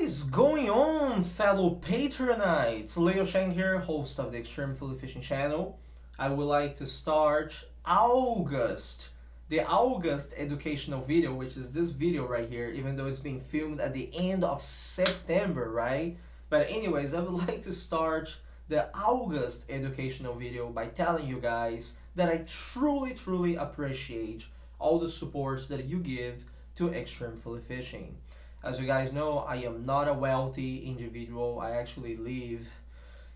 is going on, fellow Patreonites? Leo Sheng here, host of the ExtremePhillyFishing channel. I would like to start the August educational video, which is this video right here, even though it's being filmed at the end of September, right? But anyways, I would like to start the August educational video by telling you guys that I truly appreciate all the support that you give to ExtremePhillyFishing. As you guys know, I am not a wealthy individual. I actually live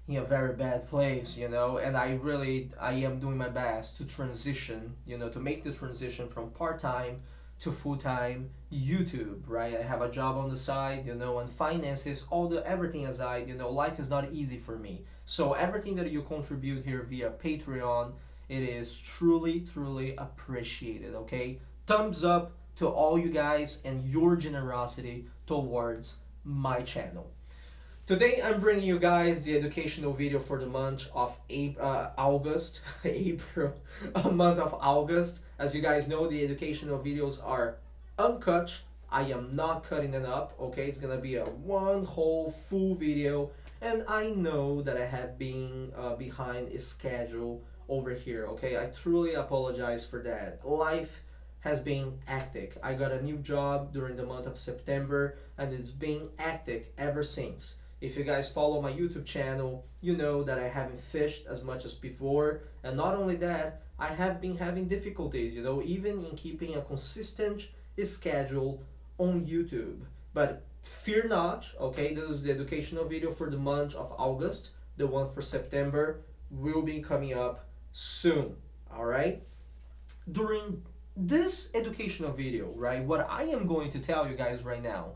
in a very bad place, and I am doing my best to transition, to make the transition from part-time to full-time YouTube, right? I have a job on the side, and finances, everything aside, life is not easy for me. So everything that you contribute here via Patreon, it is truly appreciated, okay? Thumbs up to all you guys and your generosity towards my channel. Today I'm bringing you guys the educational video for the month of August, a month of August. As you guys know, the educational videos are uncut. I am not cutting them up, okay? It's gonna be a one whole full video, and I know that I have been behind a schedule over here, okay? I truly apologize for that. Life has been hectic. I got a new job during the month of September, and it's been hectic ever since. If you guys follow my YouTube channel, you know that I haven't fished as much as before, and not only that, I have been having difficulties, even in keeping a consistent schedule on YouTube. But fear not, okay? This is the educational video for the month of August. The one for September will be coming up soon, all right? During this educational video, right, what I am going to tell you guys right now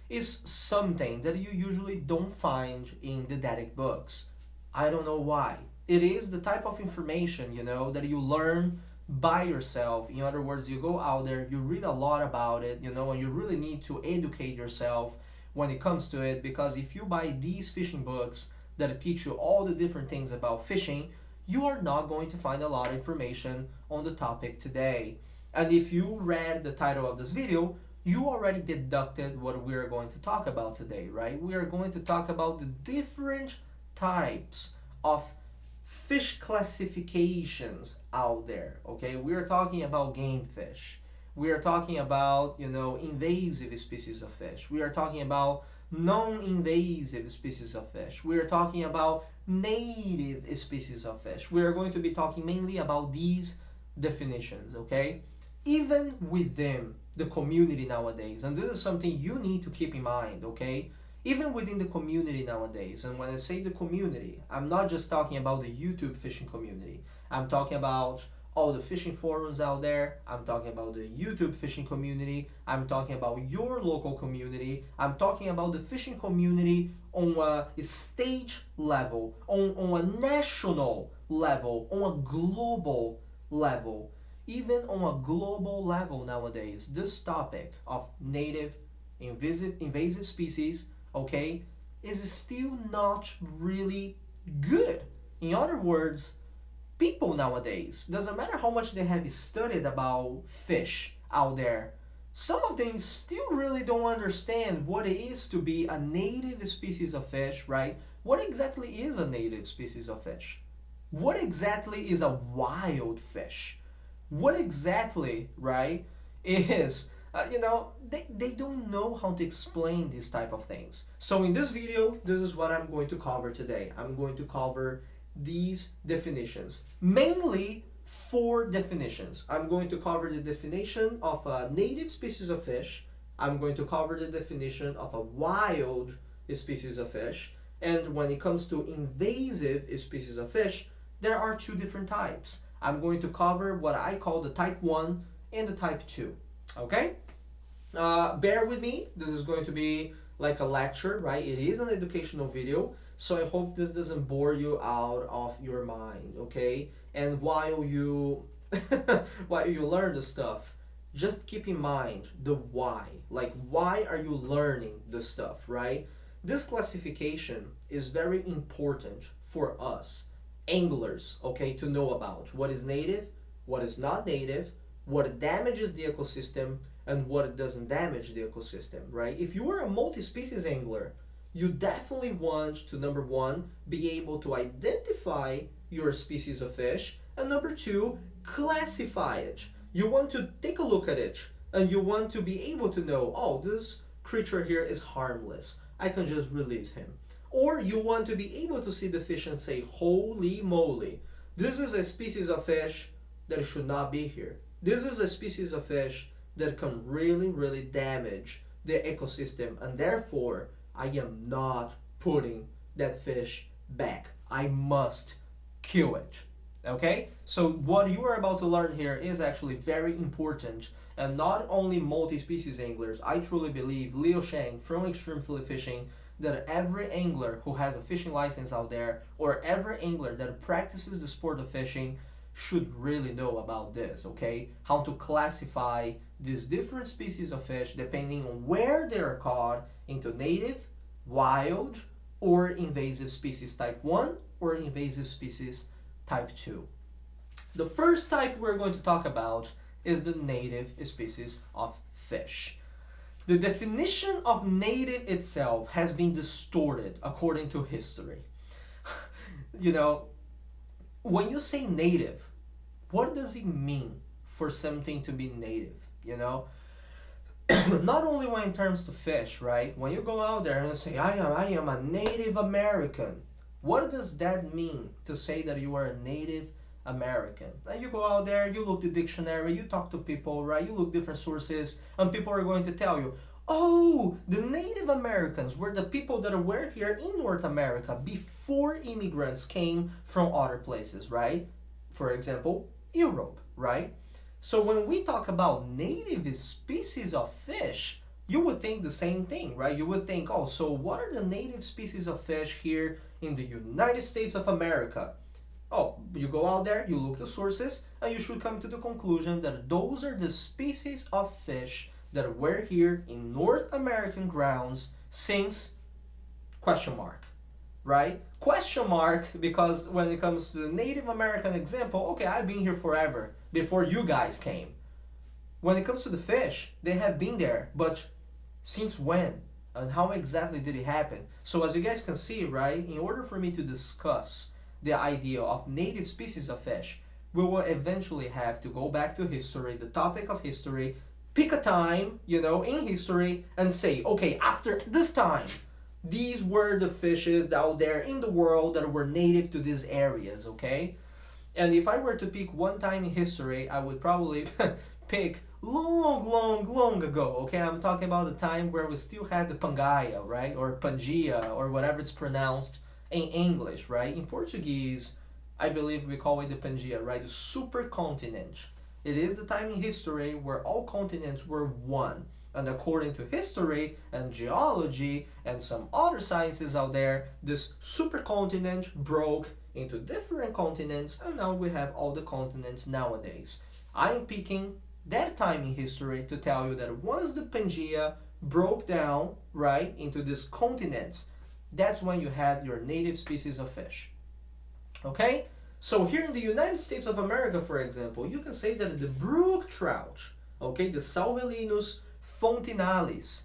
is something that you usually don't find in didactic books. I don't know why. It is the type of information, that you learn by yourself. In other words, you go out there, you read a lot about it, and you really need to educate yourself when it comes to it, because if you buy these fishing books that teach you all the different things about fishing, you are not going to find a lot of information on the topic today. And if you read the title of this video, you already deducted what we are going to talk about today, right? We are going to talk about the different types of fish classifications out there, okay? We are talking about game fish. We are talking about, invasive species of fish. We are talking about non-invasive species of fish. We are talking about native species of fish. We are going to be talking mainly about these definitions, okay? Even within the community nowadays, and this is something you need to keep in mind, okay? Even within the community nowadays, and when I say the community, I'm not just talking about the YouTube fishing community. I'm talking about all the fishing forums out there. I'm talking about the YouTube fishing community. I'm talking about your local community. I'm talking about the fishing community on a state level, on a national level, on a global level. Even on a global level nowadays, this topic of native invasive species, okay, is still not really good. In other words, people nowadays, doesn't matter how much they have studied about fish out there, some of them still really don't understand what it is to be a native species of fish, right? What exactly is a native species of fish? What exactly is a wild fish? What exactly, right, is, they don't know how to explain these type of things. So in this video, this is what I'm going to cover today. I'm going to cover these definitions, mainly 4 definitions. I'm going to cover the definition of a native species of fish. I'm going to cover the definition of a wild species of fish. And when it comes to invasive species of fish, there are 2 different types. I'm going to cover what I call the type 1 and the type 2, okay? Bear with me, this is going to be like a lecture, right? It is an educational video, so I hope this doesn't bore you out of your mind, okay? And while you learn the stuff, just keep in mind the why. Like, why are you learning the stuff, right? This classification is very important for us anglers, okay, to know about what is native, what is not native, what damages the ecosystem, and what doesn't damage the ecosystem, right? If you are a multi-species angler, you definitely want to, number one, be able to identify your species of fish, and number two, classify it. You want to take a look at it, and you want to be able to know, oh, this creature here is harmless, I can just release him. Or you want to be able to see the fish and say, holy moly, this is a species of fish that should not be here. This is a species of fish that can really, really damage the ecosystem, and therefore I am not putting that fish back. I must kill it. Okay? So what you are about to learn here is actually very important, and not only multi-species anglers. I truly believe, Leo Sheng from ExtremePhillyFishing, that every angler who has a fishing license out there, or every angler that practices the sport of fishing, should really know about this, okay? How to classify these different species of fish depending on where they are caught into native, wild, or invasive species type 1 or invasive species type 2. The first type we're going to talk about is the native species of fish. The definition of native itself has been distorted according to history. You know, when you say native, what does it mean for something to be native, you know? Not only when in terms to fish, right? When you go out there and you say, I am a Native American, what does that mean to say that you are a Native American? And you go out there, you look the dictionary, you talk to people, right? You look different sources, and people are going to tell you, oh, the Native Americans were the people that were here in North America before immigrants came from other places, right? For example, Europe, right? So when we talk about native species of fish, you would think the same thing, right? You would think, oh, so what are the native species of fish here in the United States of America? Oh, you go out there, you look the sources, and you should come to the conclusion that those are the species of fish that were here in North American grounds since question mark, right? Question mark, because when it comes to the Native American example, okay, I've been here forever, before you guys came. When it comes to the fish, they have been there, but since when? And how exactly did it happen? So as you guys can see, right, in order for me to discuss the idea of native species of fish, we will eventually have to go back to history, the topic of history, pick a time, you know, in history, and say, okay, after this time, these were the fishes out there in the world that were native to these areas, okay? And if I were to pick one time in history, I would probably pick long ago, okay? I'm talking about the time where we still had the Pangaea, right? Or Pangaea, or whatever it's pronounced in English, right? In Portuguese, I believe we call it the Pangaea, right? The supercontinent. It is the time in history where all continents were one. And according to history and geology and some other sciences out there, this supercontinent broke into different continents, and now we have all the continents nowadays. I'm picking that time in history to tell you that once the Pangaea broke down, right, into these continents, that's when you had your native species of fish. Okay? So here in the United States of America, for example, you can say that the brook trout, okay, the Salvelinus fontinalis,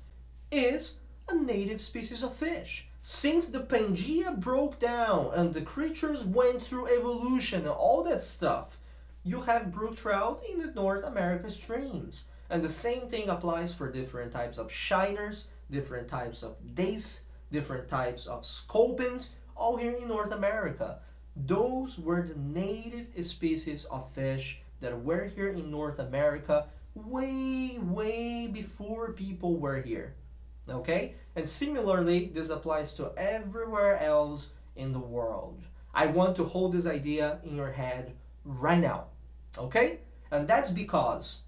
is a native species of fish. Since the Pangaea broke down and the creatures went through evolution and all that stuff, you have brook trout in the North America streams. And the same thing applies for different types of shiners, different types of dace, different types of sculpins, all here in North America. Those were the native species of fish that were here in North America way before people were here. Okay? And similarly, this applies to everywhere else in the world. I want to hold this idea in your head right now. Okay? And that's because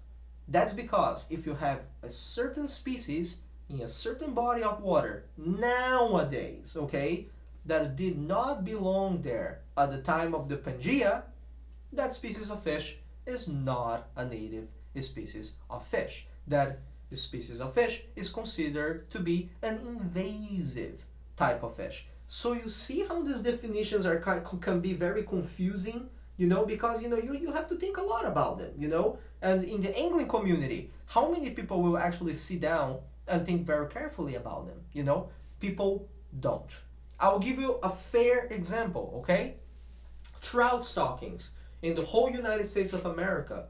if you have a certain species in a certain body of water nowadays, okay, that did not belong there at the time of the Pangaea, that species of fish is not a native species of fish. That species of fish is considered to be an invasive type of fish. So you see how these definitions can be very confusing You know, because you have to think a lot about them, and in the angling community, how many people will actually sit down and think very carefully about them? People don't. I will give you a fair example, okay? Trout stockings in the whole United States of America.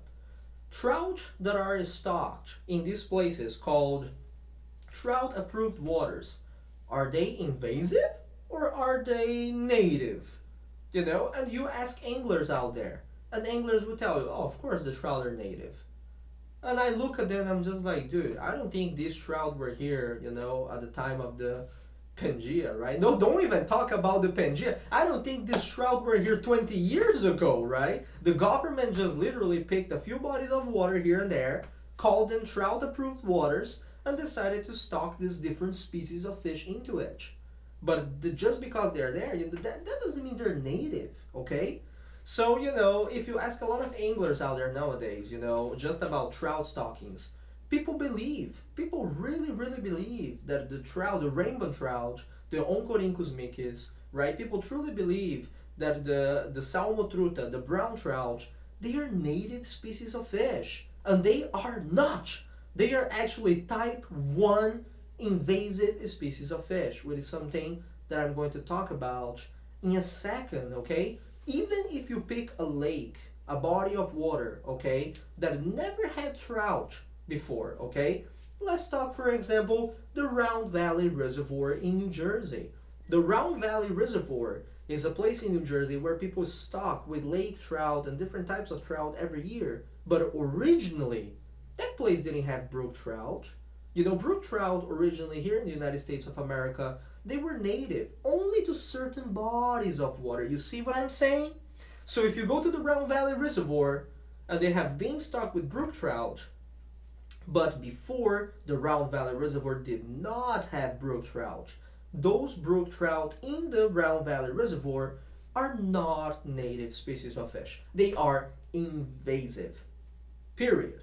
Trout that are stocked in these places called trout approved waters, are they invasive or are they native? And you ask anglers out there, and anglers will tell you, oh, of course the trout are native. And I look at them and I'm just like, dude, I don't think these trout were here, at the time of the Pangea, right? No, don't even talk about the Pangea. I don't think these trout were here 20 years ago, right? The government just literally picked a few bodies of water here and there, called them trout approved waters, and decided to stock these different species of fish into it. But just because they're there, that doesn't mean they're native, okay? So, if you ask a lot of anglers out there nowadays, just about trout stockings, people really, really believe that the trout, the rainbow trout, the Oncorhynchus micis, right? People truly believe that the Salmotruta, the brown trout, they are native species of fish. And they are not. They are actually type 1 invasive species of fish, which is something that I'm going to talk about in a second, okay? Even if you pick a lake, a body of water, okay, that never had trout before, okay? Let's talk, for example, the Round Valley Reservoir in New Jersey. The Round Valley Reservoir is a place in New Jersey where people stock with lake trout and different types of trout every year. But originally, that place didn't have brook trout. Brook trout originally here in the United States of America, they were native only to certain bodies of water. You see what I'm saying? So if you go to the Round Valley Reservoir, and they have been stocked with brook trout, but before the Round Valley Reservoir did not have brook trout, those brook trout in the Round Valley Reservoir are not native species of fish. They are invasive. Period.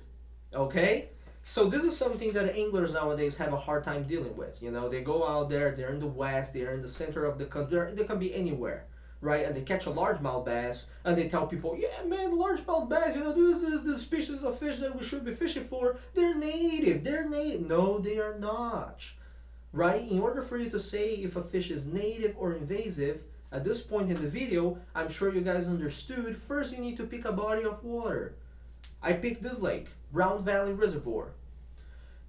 Okay? So this is something that anglers nowadays have a hard time dealing with. They go out there, they're in the west, they're in the center of the country, they can be anywhere, right? And they catch a largemouth bass, and they tell people, yeah, man, largemouth bass, this is the species of fish that we should be fishing for. They're native. No, they are not, right? In order for you to say if a fish is native or invasive, at this point in the video, I'm sure you guys understood, first you need to pick a body of water. I picked this lake, Round Valley Reservoir.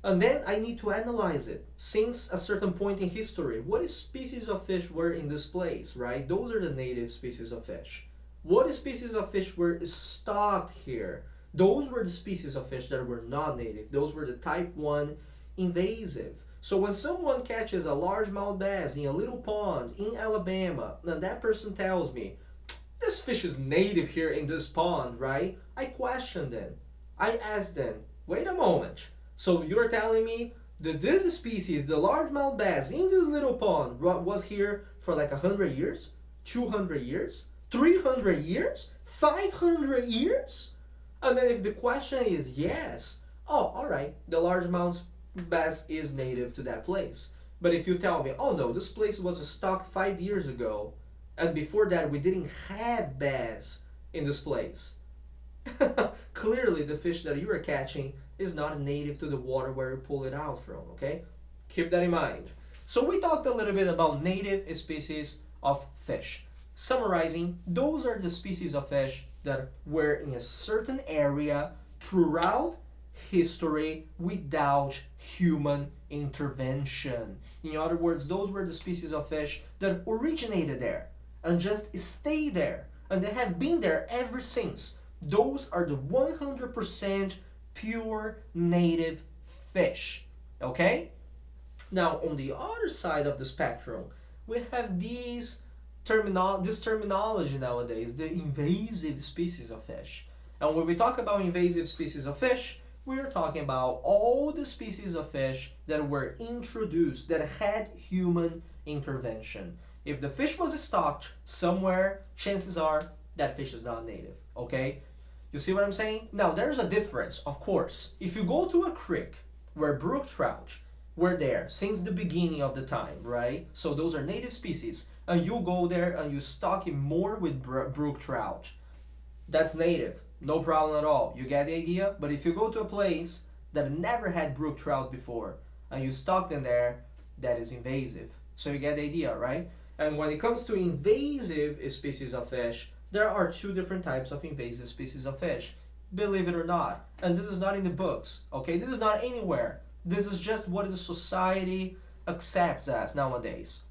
And then I need to analyze it. Since a certain point in history, what species of fish were in this place, right? Those are the native species of fish. What species of fish were stocked here? Those were the species of fish that were not native. Those were the type 1 invasive. So when someone catches a largemouth bass in a little pond in Alabama, and that person tells me, this fish is native here in this pond, right? I question them. I ask them, wait a moment. So you're telling me that this species, the largemouth bass in this little pond, was here for like 100 years, 200 years, 300 years, 500 years? And then if the question is yes, oh, all right, the largemouth bass is native to that place. But if you tell me, oh no, this place was stocked 5 years ago, and before that we didn't have bass in this place, clearly the fish that you are catching is not native to the water where you pull it out from, okay? Keep that in mind. So we talked a little bit about native species of fish. Summarizing, those are the species of fish that were in a certain area throughout history without human intervention. In other words, those were the species of fish that originated there and just stay there, and they have been there ever since. Those are the 100% pure native fish, okay? Now, on the other side of the spectrum, we have this terminology nowadays, the invasive species of fish. And when we talk about invasive species of fish, we are talking about all the species of fish that were introduced, that had human intervention. If the fish was stocked somewhere, chances are that fish is not native, okay? You see what I'm saying? Now, there's a difference, of course. If you go to a creek where brook trout were there since the beginning of the time, right? So those are native species. And you go there and you stock it more with brook trout. that's native. No problem at all. You get the idea? But if you go to a place that never had brook trout before and you stock them there, that is invasive. So you get the idea, right? And when it comes to invasive species of fish, there are two different types of invasive species of fish. Believe it or not. And this is not in the books, okay? This is not anywhere. This is just what the society accepts as nowadays.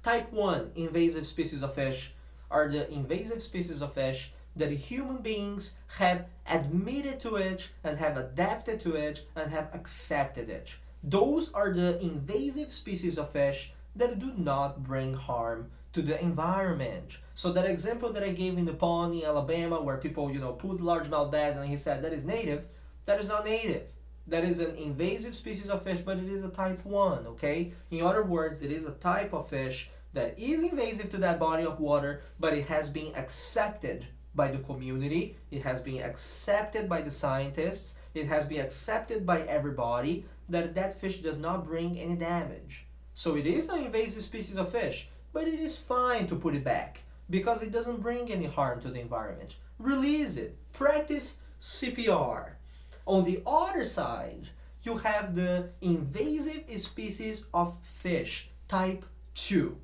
Type 1 invasive species of fish are the invasive species of fish that human beings have admitted to it and have adapted to it and have accepted it. Those are the invasive species of fish that do not bring harm to the environment. So that example that I gave in the pond in Alabama where people, put largemouth bass and he said that is native, that is not native. That is an invasive species of fish, but it is a type 1, okay? In other words, it is a type of fish that is invasive to that body of water, but it has been accepted by the community, it has been accepted by the scientists, it has been accepted by everybody that fish does not bring any damage. So it is an invasive species of fish, but it is fine to put it back because it doesn't bring any harm to the environment. Release it. Practice CPR. On the other side, you have the invasive species of fish, type 2.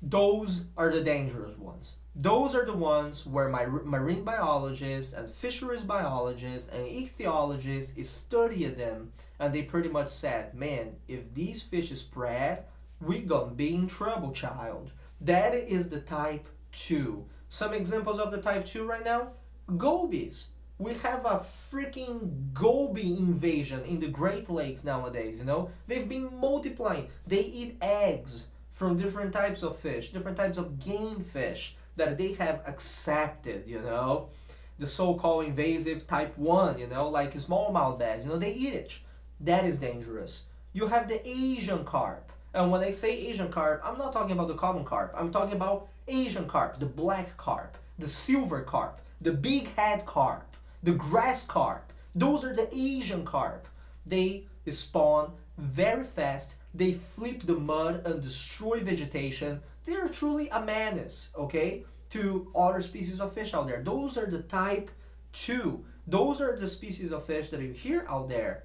Those are the dangerous ones. Those are the ones where my marine biologists and fisheries biologists and ichthyologists studied them, and they pretty much said, man, if these fish spread, we gonna be in trouble, child. That is the type 2. Some examples of the type 2 right now? Gobies. We have a freaking goby invasion in the Great Lakes nowadays, They've been multiplying. They eat eggs from different types of fish, different types of game fish that they have accepted, The so-called invasive type 1, like smallmouth bass, they eat it. That is dangerous. You have the Asian carp. And when I say Asian carp, I'm not talking about the common carp. I'm talking about Asian carp, the black carp, the silver carp, the big head carp, the grass carp. Those are the Asian carp. They spawn very fast. They flip the mud and destroy vegetation. They are truly a menace, okay, to other species of fish out there. Those are the type 2. Those are the species of fish that you hear out there,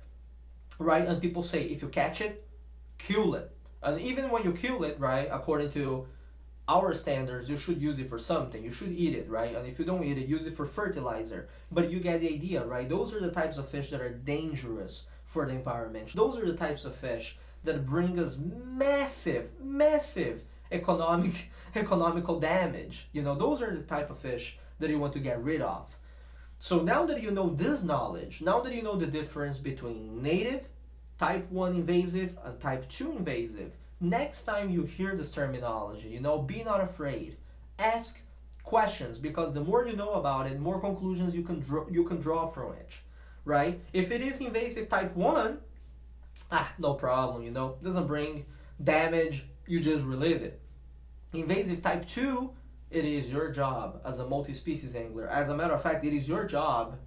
right? And people say, if you catch it, kill it. And even when you kill it, right, according to our standards, you should use it for something. You should eat it, right? And if you don't eat it, use it for fertilizer. But you get the idea, right? Those are the types of fish that are dangerous for the environment. Those are the types of fish that bring us massive economical damage. Those are the type of fish that you want to get rid of. So now that you know this knowledge, now that you know the difference between native, type 1 invasive, and type 2 invasive, next time you hear this terminology, be not afraid. Ask questions, because the more you know about it, more conclusions you can draw from it, right? If it is invasive type 1, no problem, doesn't bring damage, you just release it. Invasive type 2, it is your job as a multi-species angler. As a matter of fact, it is your job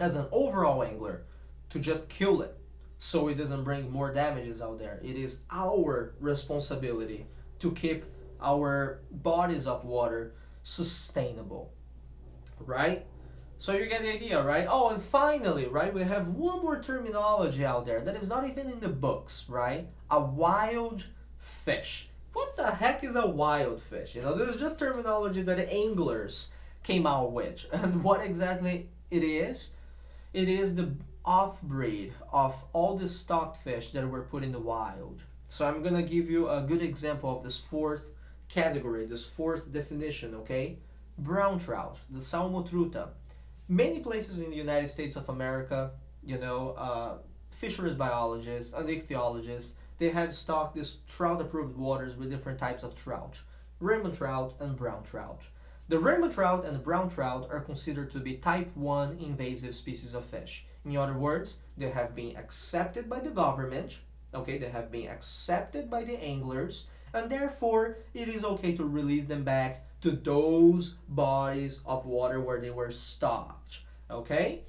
as an overall angler to just kill it so it doesn't bring more damages out there. It is our responsibility to keep our bodies of water sustainable, right? So you get the idea, right? Oh, and finally, right, we have one more terminology out there that is not even in the books, right? A wild fish. What the heck is a wild fish? This is just terminology that anglers came out with. And what exactly it is the off-breed of all the stocked fish that were put in the wild. So I'm gonna give you a good example of this fourth category, this fourth definition, okay? Brown trout, the Salmotruta. Many places in the United States of America, fisheries biologists and ichthyologists, they have stocked these trout-approved waters with different types of trout, rainbow trout and brown trout. The rainbow trout and the brown trout are considered to be type 1 invasive species of fish. In other words, they have been accepted by the government, okay, they have been accepted by the anglers, and therefore it is okay to release them back to those bodies of water where they were stocked, okay?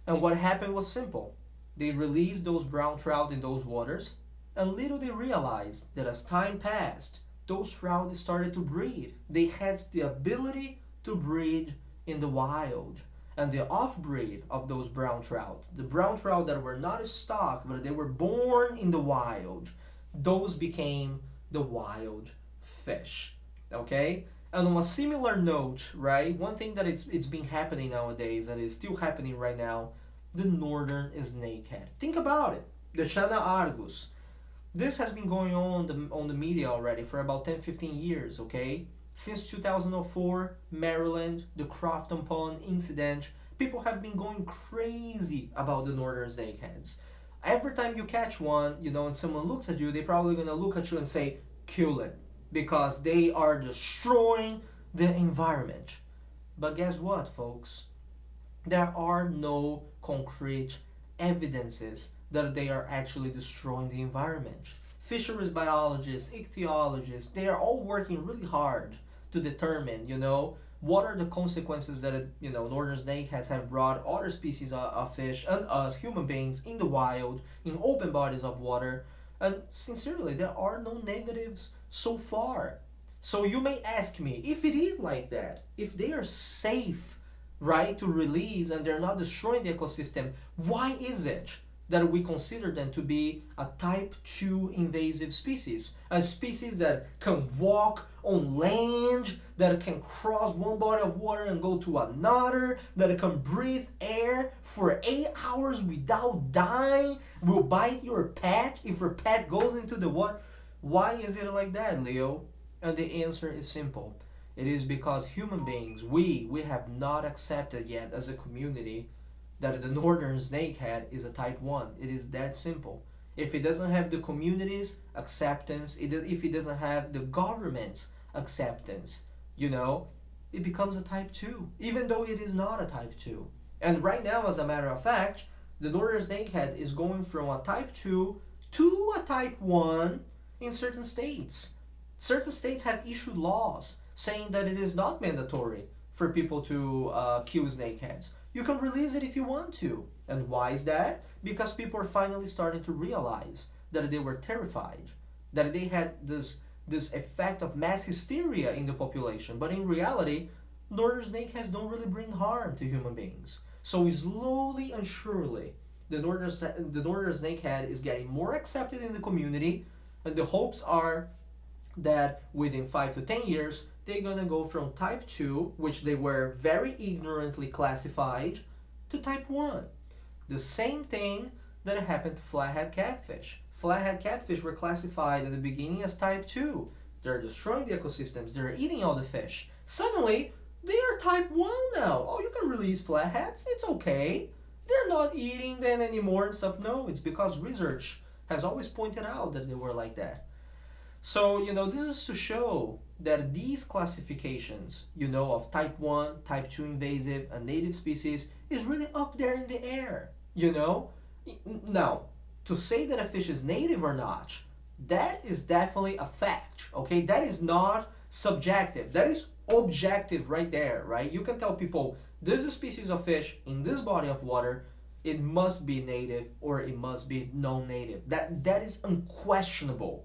And what happened was simple. They released those brown trout in those waters, and little they realized that as time passed, those trout started to breed. They had the ability to breed in the wild. And the off-breed of those brown trout, the brown trout that were not stocked, but they were born in the wild, those became the wild fish. Okay? And on a similar note, right, one thing that it's been happening nowadays, and it's still happening right now, the northern snakehead. Think about it. The Chana argus. This has been going on the media already for about 10-15 years, okay? Since 2004, Maryland, the Crofton Pond incident, people have been going crazy about the northern snakeheads. Every time you catch one, you know, and someone looks at you, they're probably gonna look at you and say, kill it, because they are destroying the environment. But guess what, folks? There are no concrete evidences that they are actually destroying the environment. Fisheries biologists, ichthyologists, they are all working really hard to determine, you know, what are the consequences that, you know, northern snakeheads have brought other species of fish and us, human beings, in the wild, in open bodies of water. And sincerely, there are no negatives so far. So you may ask me, if it is like that, if they are safe, right, to release and they're not destroying the ecosystem, why is it that we consider them to be a type 2 invasive species? A species that can walk on land, that can cross one body of water and go to another, that can breathe air for 8 hours without dying, will bite your pet if your pet goes into the water. Why is it like that, Leo? And the answer is simple. It is because human beings, we have not accepted yet as a community that the northern snakehead is a type 1. It is that simple. If it doesn't have the community's acceptance, if it doesn't have the government's acceptance, you know, it becomes a type 2, even though it is not a type 2. And right now, as a matter of fact, the northern snakehead is going from a type 2 to a type 1 in certain states. Certain states have issued laws saying that it is not mandatory for people to kill snakeheads. You can release it if you want to. And why is that? Because people are finally starting to realize that they were terrified, that they had this effect of mass hysteria in the population. But in reality, northern snakeheads don't really bring harm to human beings. So slowly and surely, the northern snakehead is getting more accepted in the community, and the hopes are that within 5 to 10 years, they're gonna go from type 2, which they were very ignorantly classified, to type 1. The same thing that happened to flathead catfish. Flathead catfish were classified at the beginning as type 2. They're destroying the ecosystems, they're eating all the fish. Suddenly, they are type 1 now. Oh, you can release flatheads, it's okay. They're not eating them anymore and stuff. No, it's because research has always pointed out that they were like that. So, you know, this is to show that these classifications, you know, of type 1, type 2 invasive, and native species is really up there in the air, you know? Now, to say that a fish is native or not, that is definitely a fact, okay? That is not subjective. That is objective right there, right? You can tell people, this is a species of fish in this body of water, it must be native or it must be non-native. That is unquestionable.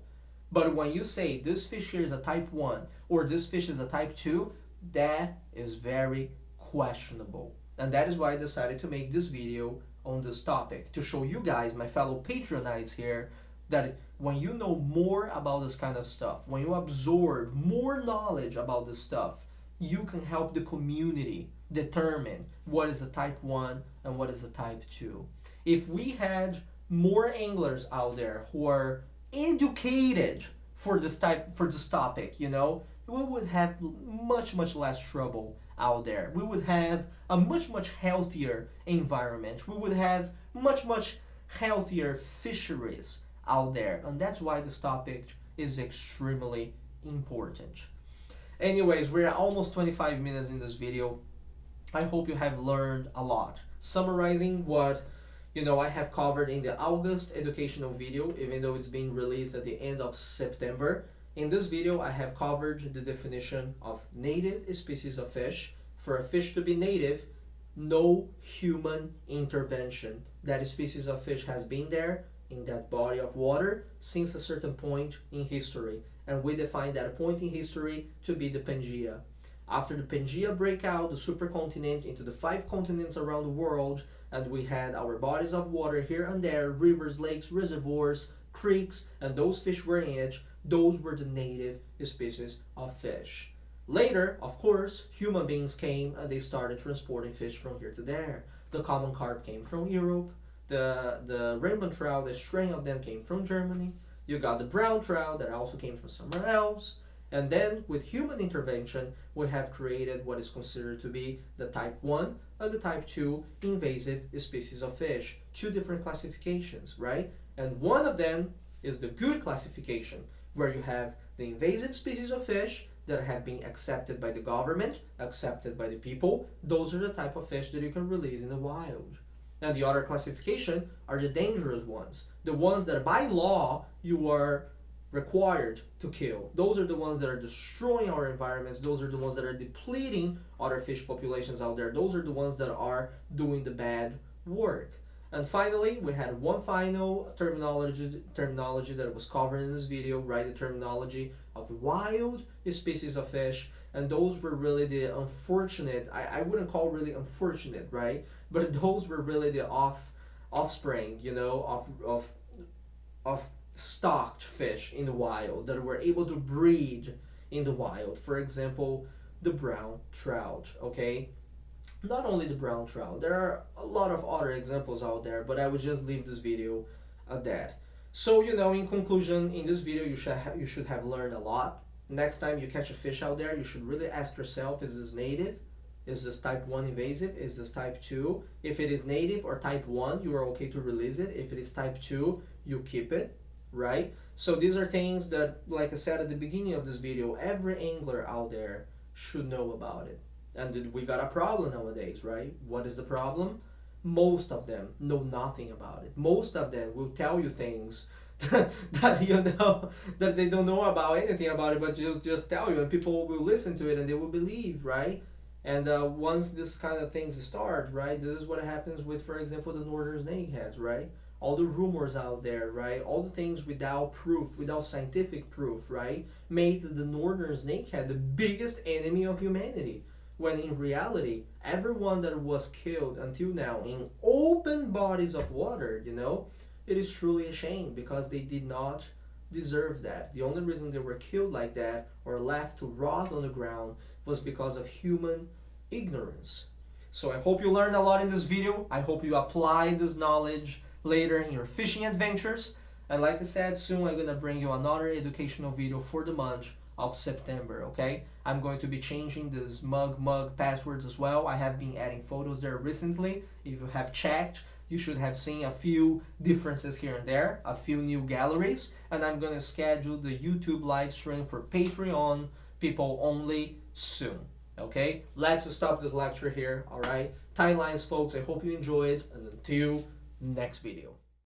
But when you say this fish here is a type 1 or this fish is a type 2, that is very questionable. And that is why I decided to make this video on this topic, to show you guys, my fellow Patreonites here, that when you know more about this kind of stuff, when you absorb more knowledge about this stuff, you can help the community determine what is a type 1 and what is a type 2. If we had more anglers out there who are educated for this topic, you know, we would have much less trouble out there. We would have a much healthier environment. We would have much healthier fisheries out there, and that's why this topic is extremely important. Anyways, we're almost 25 minutes in this video. I hope you have learned a lot. Summarizing what, you know, I have covered in the August educational video, even though it's being released at the end of September. In this video, I have covered the definition of native species of fish. For a fish to be native, no human intervention. That species of fish has been there in that body of water since a certain point in history. And we define that point in history to be the Pangea. After the Pangea breakout, the supercontinent into the 5 continents around the world, and we had our bodies of water here and there, rivers, lakes, reservoirs, creeks, and those fish were in it. Those were the native species of fish. Later, of course, human beings came and they started transporting fish from here to there. The common carp came from Europe. The rainbow trout, a strain of them came from Germany. You got the brown trout that also came from somewhere else. And then, with human intervention, we have created what is considered to be the type 1 and the type 2 invasive species of fish. 2 different classifications, right? And one of them is the good classification, where you have the invasive species of fish that have been accepted by the government, accepted by the people. Those are the type of fish that you can release in the wild. And the other classification are the dangerous ones, the ones that by law you are required to kill. Those are the ones that are destroying our environments. Those are the ones that are depleting other fish populations out there. Those are the ones that are doing the bad work. And finally, we had one final terminology that was covered in this video, right? The terminology of wild species of fish. And those were really the unfortunate, I wouldn't call really unfortunate, right? But those were really the offspring, you know, of stocked fish in the wild that were able to breed in the wild. For example, the brown trout, okay? Not only the brown trout, there are a lot of other examples out there, but I would just leave this video at that. So, you know, in conclusion, in this video, you should have learned a lot. Next time you catch a fish out there, you should really ask yourself, is this native? Is this type 1 invasive? Is this type 2? If it is native or type 1, you are okay to release it. If it is type 2, you keep it, right? So these are things that, like I said at the beginning of this video, every angler out there should know about it. And we got a problem nowadays, right? What is the problem? Most of them know nothing about it. Most of them will tell you things that you know that they don't know about anything about it, but just tell you, and people will listen to it and they will believe, right? And once this kind of things start, right, this is what happens with, for example, the northern snakeheads, right? All the rumors out there, right? All the things without proof, without scientific proof, right? Made the northern snakehead the biggest enemy of humanity. When in reality, everyone that was killed until now in open bodies of water, you know, it is truly a shame because they did not deserve that. The only reason they were killed like that or left to rot on the ground was because of human ignorance. So I hope you learned a lot in this video. I hope you apply this knowledge later in your fishing adventures. And like I said, soon I'm gonna bring you another educational video for the month of September, okay? I'm going to be changing this mug passwords as well. I have been adding photos there recently. If you have checked, you should have seen a few differences here and there, a few new galleries, and I'm gonna schedule the YouTube live stream for Patreon people only soon, okay? Let's stop this lecture here, all right? Timelines, folks, I hope you enjoyed, and until next video.